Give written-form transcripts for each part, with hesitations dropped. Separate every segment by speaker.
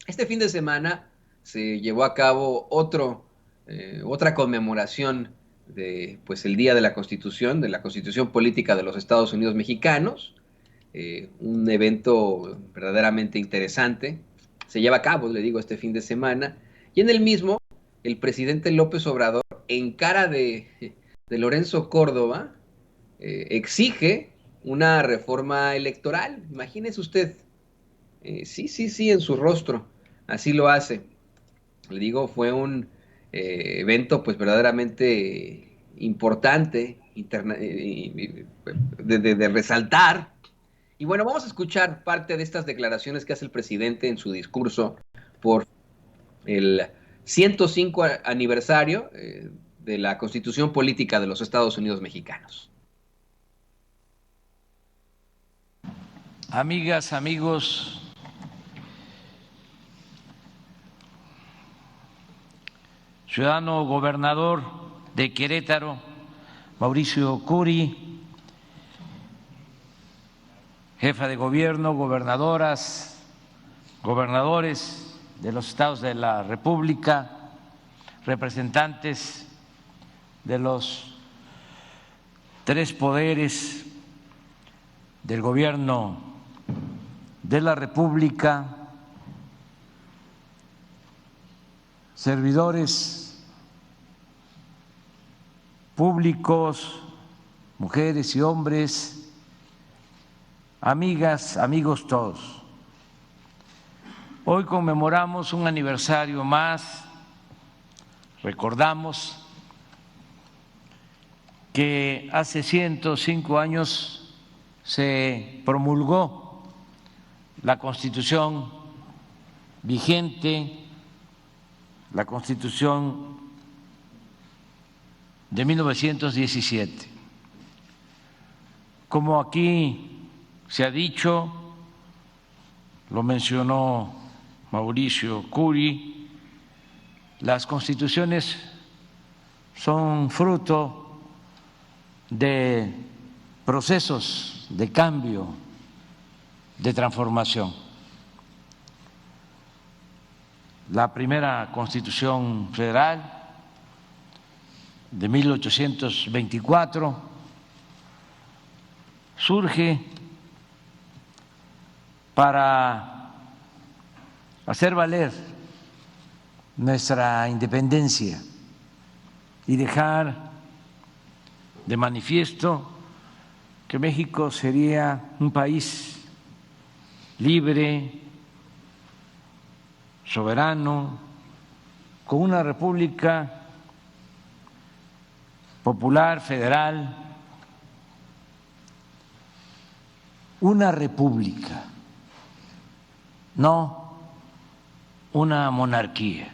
Speaker 1: Este fin de semana se llevó a cabo otra conmemoración de, pues, el Día de la Constitución Política de los Estados Unidos Mexicanos, un evento verdaderamente interesante. Se lleva a cabo, le digo, este fin de semana, y en el mismo, el presidente López Obrador, en cara de Lorenzo Córdoba, exige una reforma electoral. Imagínese usted, sí, sí, sí, en su rostro, así lo hace. Le digo, fue un evento pues verdaderamente importante, de resaltar. Y bueno, vamos a escuchar parte de estas declaraciones que hace el presidente en su discurso por el 105 aniversario de la Constitución Política de los Estados Unidos Mexicanos.
Speaker 2: Amigas, amigos, ciudadano gobernador de Querétaro, Mauricio Curi, jefa de gobierno, gobernadoras, gobernadores de los estados de la República, representantes de los tres poderes del gobierno de la República, servidores públicos, mujeres y hombres, amigas, amigos todos. Hoy conmemoramos un aniversario más, recordamos que hace 105 años se promulgó la Constitución vigente, la Constitución de 1917. Como aquí se ha dicho, lo mencionó Mauricio Curi, las constituciones son fruto de procesos de cambio, de transformación. La primera Constitución Federal de 1824 surge para hacer valer nuestra independencia y dejar de manifiesto que México sería un país libre, soberano, con una república popular, federal, una república, no una monarquía.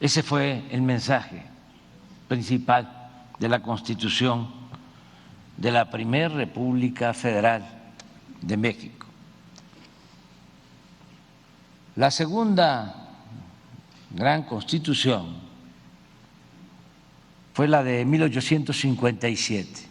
Speaker 2: Ese fue el mensaje principal de la Constitución de la Primera República Federal de México. La segunda gran Constitución fue la de 1857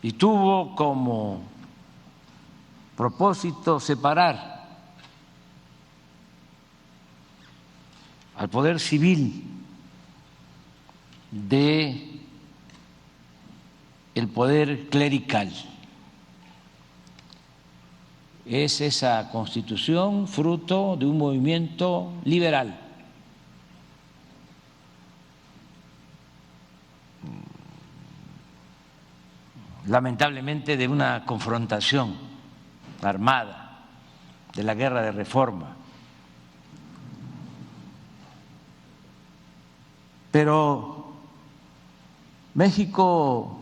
Speaker 2: y tuvo como propósito separar al poder civil de el poder clerical. Es esa Constitución fruto de un movimiento liberal. Lamentablemente de una confrontación armada, de la guerra de reforma. Pero México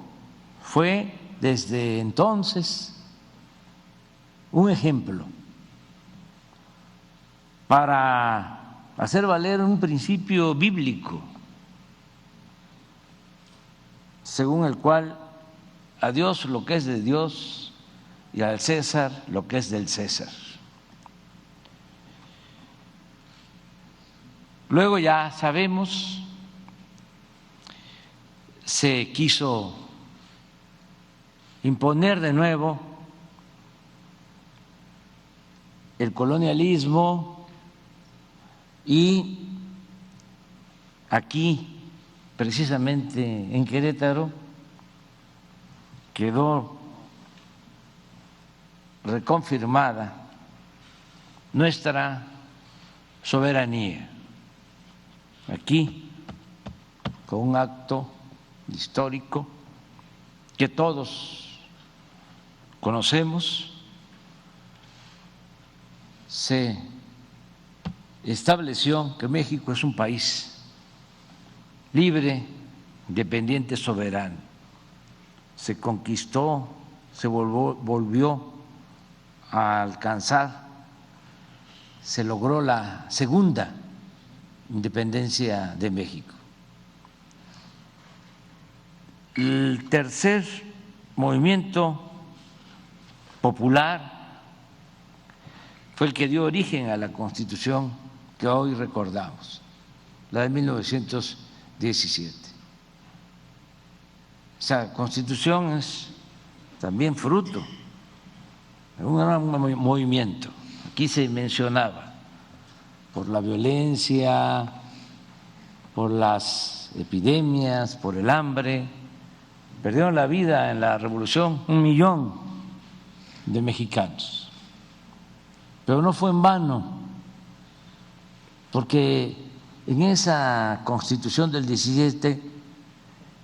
Speaker 2: fue desde entonces un ejemplo para hacer valer un principio bíblico según el cual a Dios lo que es de Dios y al César lo que es del César. Luego ya sabemos, se quiso imponer de nuevo el colonialismo y aquí, precisamente en Querétaro, quedó reconfirmada nuestra soberanía. Aquí, con un acto histórico que todos conocemos, se estableció que México es un país libre, independiente, soberano. Se conquistó, se volvió a alcanzar, se logró la segunda independencia de México. El tercer movimiento popular fue el que dio origen a la Constitución que hoy recordamos, la de 1917. Esa Constitución es también fruto de un gran movimiento. Aquí se mencionaba por la violencia, por las epidemias, por el hambre. Perdieron la vida en la revolución 1 millón de mexicanos. Pero no fue en vano, porque en esa Constitución del 17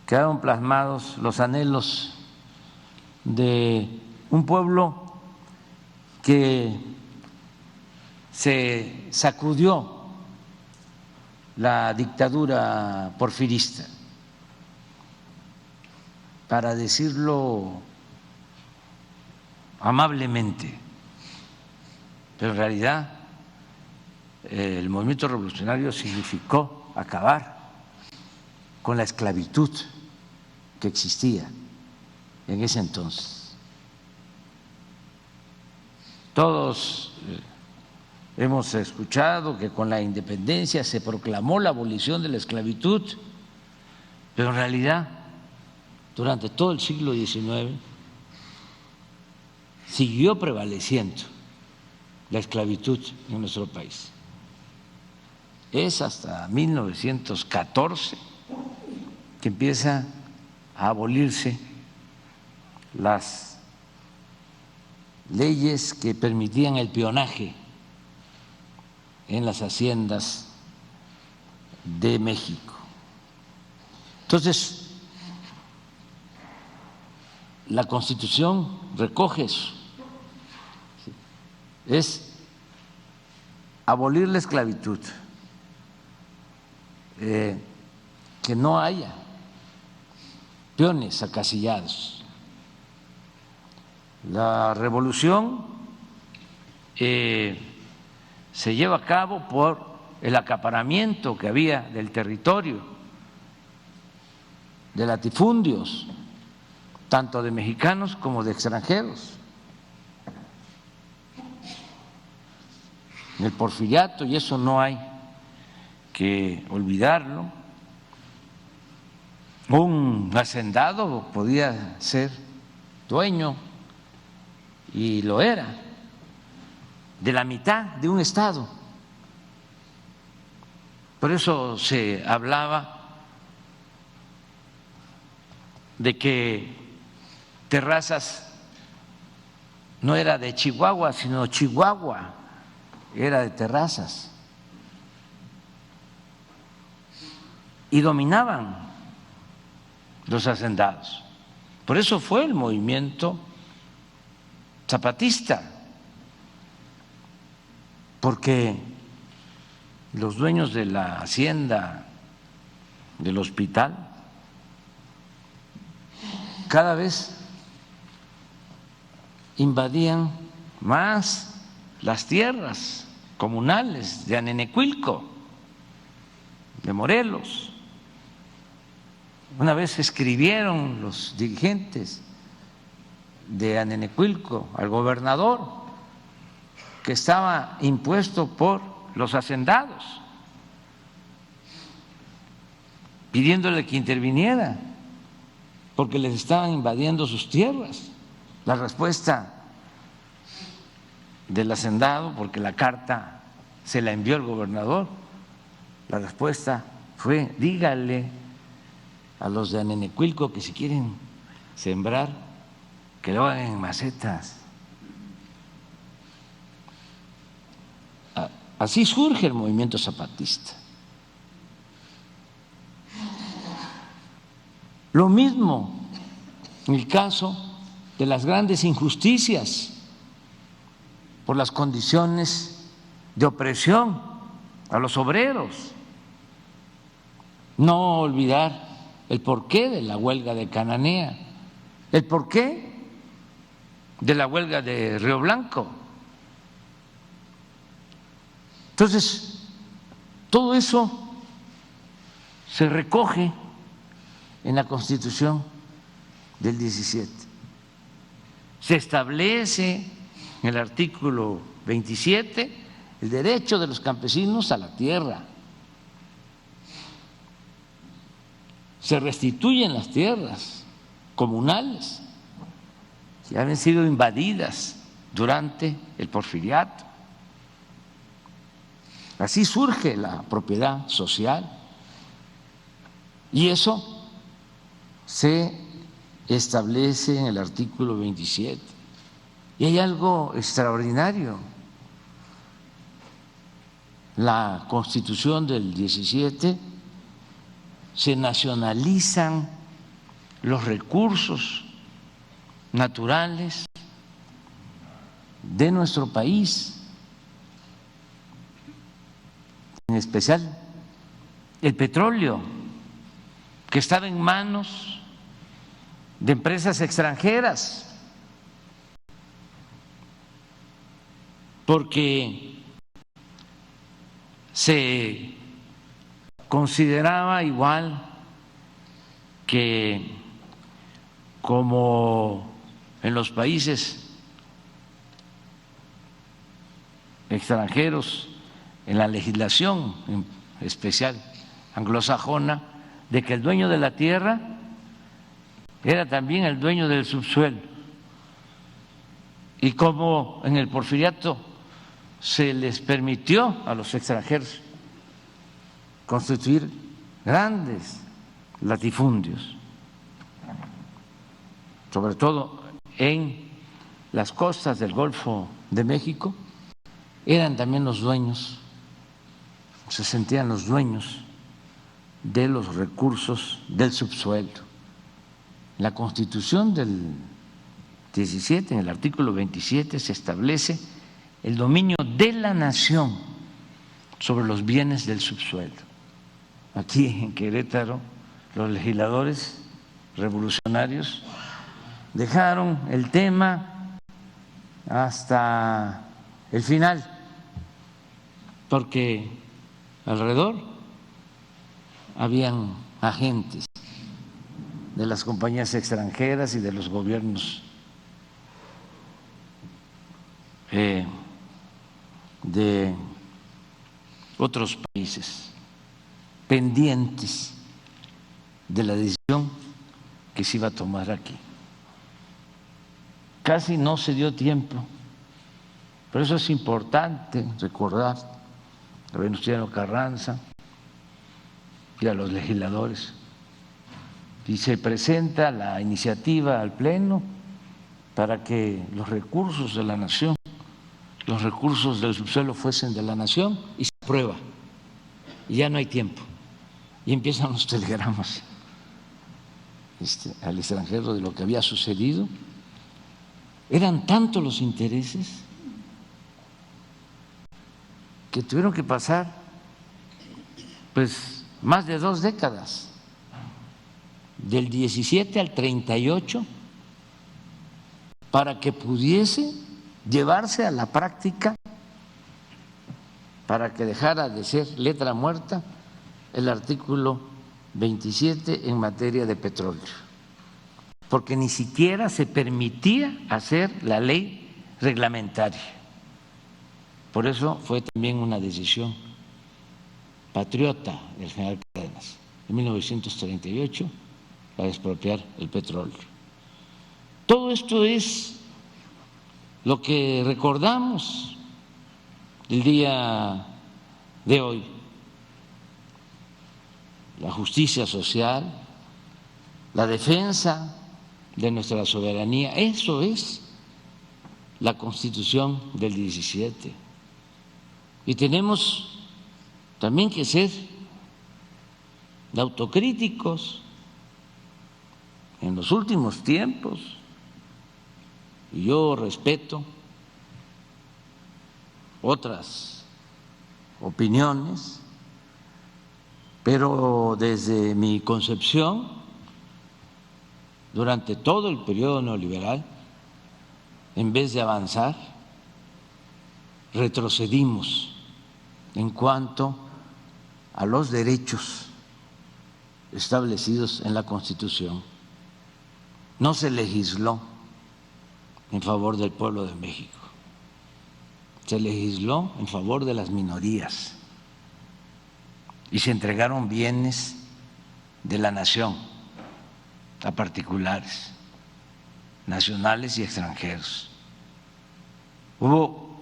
Speaker 2: quedaron plasmados los anhelos de un pueblo que se sacudió la dictadura porfirista, para decirlo amablemente, pero en realidad el movimiento revolucionario significó acabar con la esclavitud que existía en ese entonces. Todos hemos escuchado que con la independencia se proclamó la abolición de la esclavitud, pero en realidad durante todo el siglo XIX siguió prevaleciendo la esclavitud en nuestro país. Es hasta 1914 que empieza a abolirse las leyes que permitían el peonaje en las haciendas de México. Entonces, la Constitución recoge eso, es abolir la esclavitud, que no haya peones acasillados. La revolución se lleva a cabo por el acaparamiento que había del territorio, de latifundios, tanto de mexicanos como de extranjeros. El porfiriato, y eso no hay que olvidarlo, un hacendado podía ser dueño, y lo era, de la mitad de un estado. Por eso se hablaba de que Terrazas no era de Chihuahua, sino Chihuahua era de Terrazas. Y dominaban los hacendados. Por eso fue el movimiento zapatista, porque los dueños de la hacienda del hospital cada vez invadían más las tierras comunales de Anenecuilco, de Morelos. Una vez escribieron los dirigentes de Anenecuilco al gobernador que estaba impuesto por los hacendados, pidiéndole que interviniera porque les estaban invadiendo sus tierras. La respuesta del hacendado, porque la carta se la envió el gobernador. La respuesta fue: dígale a los de Anenecuilco que si quieren sembrar, que lo hagan en macetas. Así surge el movimiento zapatista. Lo mismo en el caso de las grandes injusticias por las condiciones de opresión a los obreros. No olvidar el porqué de la huelga de Cananea, el porqué de la huelga de Río Blanco. Entonces, todo eso se recoge en la Constitución del 17. Se establece en el artículo 27 el derecho de los campesinos a la tierra. Se restituyen las tierras comunales que habían sido invadidas durante el Porfiriato. Así surge la propiedad social y eso se establece en el artículo 27. Y hay algo extraordinario. La Constitución del 17 se nacionalizan los recursos naturales de nuestro país, en especial el petróleo, que estaba en manos de empresas extranjeras, porque se consideraba igual que como en los países extranjeros, en la legislación en especial anglosajona, de que el dueño de la tierra era también el dueño del subsuelo. Y como en el Porfiriato se les permitió a los extranjeros constituir grandes latifundios, sobre todo en las costas del Golfo de México, eran también los dueños, se sentían los dueños de los recursos del subsuelo. La Constitución del 17, en el artículo 27, se establece el dominio de la nación sobre los bienes del subsuelo. Aquí en Querétaro, los legisladores revolucionarios dejaron el tema hasta el final, porque alrededor habían agentes de las compañías extranjeras y de los gobiernos de otros países pendientes de la decisión que se iba a tomar aquí. Casi no se dio tiempo, pero eso es importante recordar a Venustiano Carranza y a los legisladores. Y se presenta la iniciativa al Pleno para que los recursos de la nación, los recursos del subsuelo fuesen de la nación, y se aprueba. Y ya no hay tiempo. Y empiezan los telegramas al extranjero de lo que había sucedido. Eran tantos los intereses que tuvieron que pasar pues más de 2 décadas, del 17 al 38, para que pudiese llevarse a la práctica, para que dejara de ser letra muerta el artículo 27 en materia de petróleo, porque ni siquiera se permitía hacer la ley reglamentaria. Por eso fue también una decisión patriota del general Cárdenas en 1938 para expropiar el petróleo. Todo esto es lo que recordamos el día de hoy, la justicia social, la defensa de nuestra soberanía, eso es la Constitución del 17. Y tenemos también que ser autocríticos. En los últimos tiempos, y yo respeto otras opiniones, pero desde mi concepción, durante todo el periodo neoliberal, en vez de avanzar, retrocedimos en cuanto a los derechos establecidos en la Constitución. No se legisló en favor del pueblo de México, se legisló en favor de las minorías y se entregaron bienes de la nación a particulares, nacionales y extranjeros. Hubo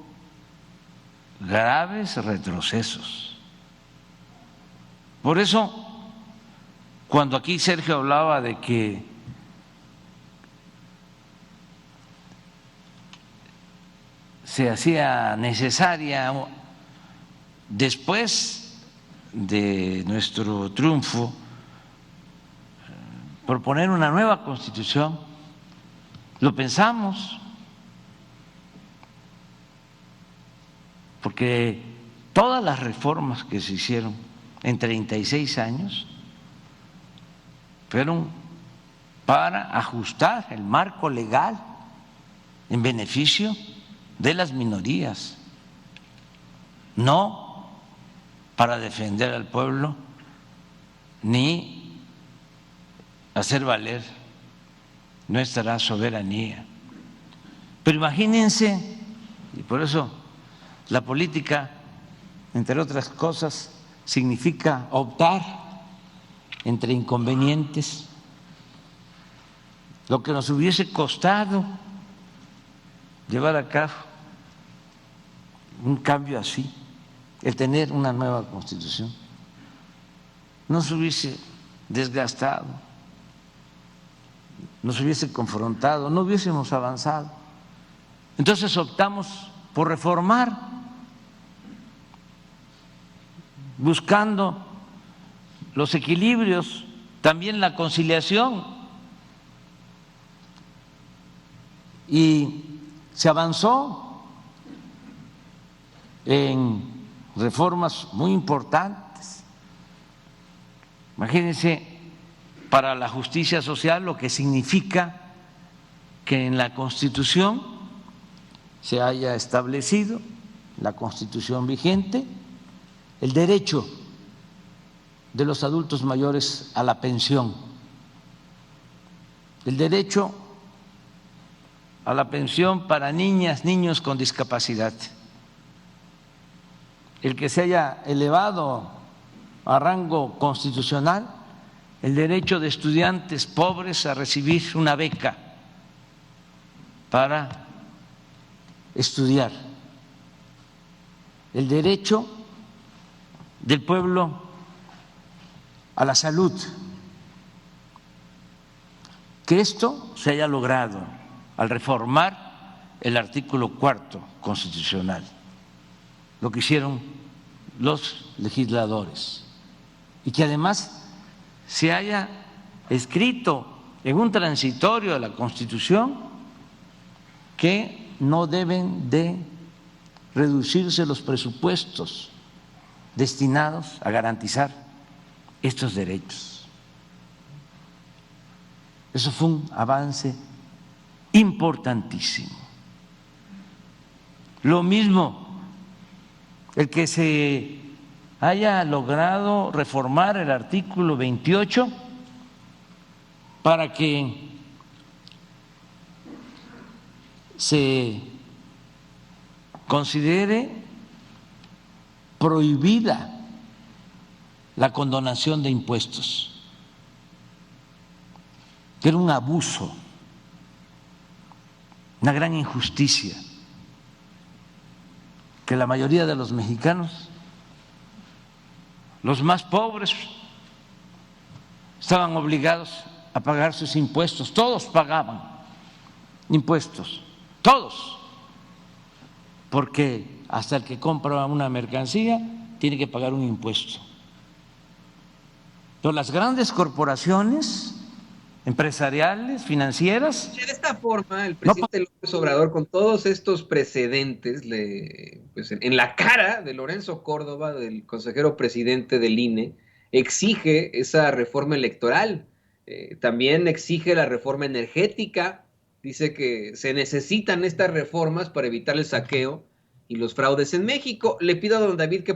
Speaker 2: graves retrocesos. Por eso, cuando aquí Sergio hablaba de que se hacía necesaria después de nuestro triunfo proponer una nueva Constitución, lo pensamos, porque todas las reformas que se hicieron en 36 años fueron para ajustar el marco legal en beneficio de las minorías, no para defender al pueblo ni hacer valer nuestra soberanía. Pero imagínense, y por eso la política, entre otras cosas, significa optar entre inconvenientes, lo que nos hubiese costado llevar a cabo un cambio así, el tener una nueva Constitución, no se hubiese desgastado, nos hubiese confrontado, no hubiésemos avanzado. Entonces optamos por reformar, buscando los equilibrios, también la conciliación, y se avanzó en reformas muy importantes. Imagínense, para la justicia social, lo que significa que en la Constitución se haya establecido, la Constitución vigente, el derecho de los adultos mayores a la pensión, el derecho a la pensión para niñas, niños con discapacidad, el que se haya elevado a rango constitucional el derecho de estudiantes pobres a recibir una beca para estudiar, el derecho del pueblo a la salud, que esto se haya logrado al reformar el artículo 4 constitucional, lo que hicieron los legisladores, y que además se haya escrito en un transitorio de la Constitución que no deben de reducirse los presupuestos destinados a garantizar estos derechos. Eso fue un avance importantísimo. Lo mismo, el que se haya logrado reformar el artículo 28 para que se considere prohibida la condonación de impuestos, que era un abuso, una gran injusticia porque la mayoría de los mexicanos, los más pobres, estaban obligados a pagar sus impuestos, todos pagaban impuestos, todos, porque hasta el que compra una mercancía tiene que pagar un impuesto. Entonces, las grandes corporaciones empresariales, financieras.
Speaker 1: De esta forma, el presidente López Obrador, con todos estos precedentes, pues, en la cara de Lorenzo Córdoba, del consejero presidente del INE, exige esa reforma electoral. También exige la reforma energética. Dice que se necesitan estas reformas para evitar el saqueo y los fraudes en México. Le pido a don David que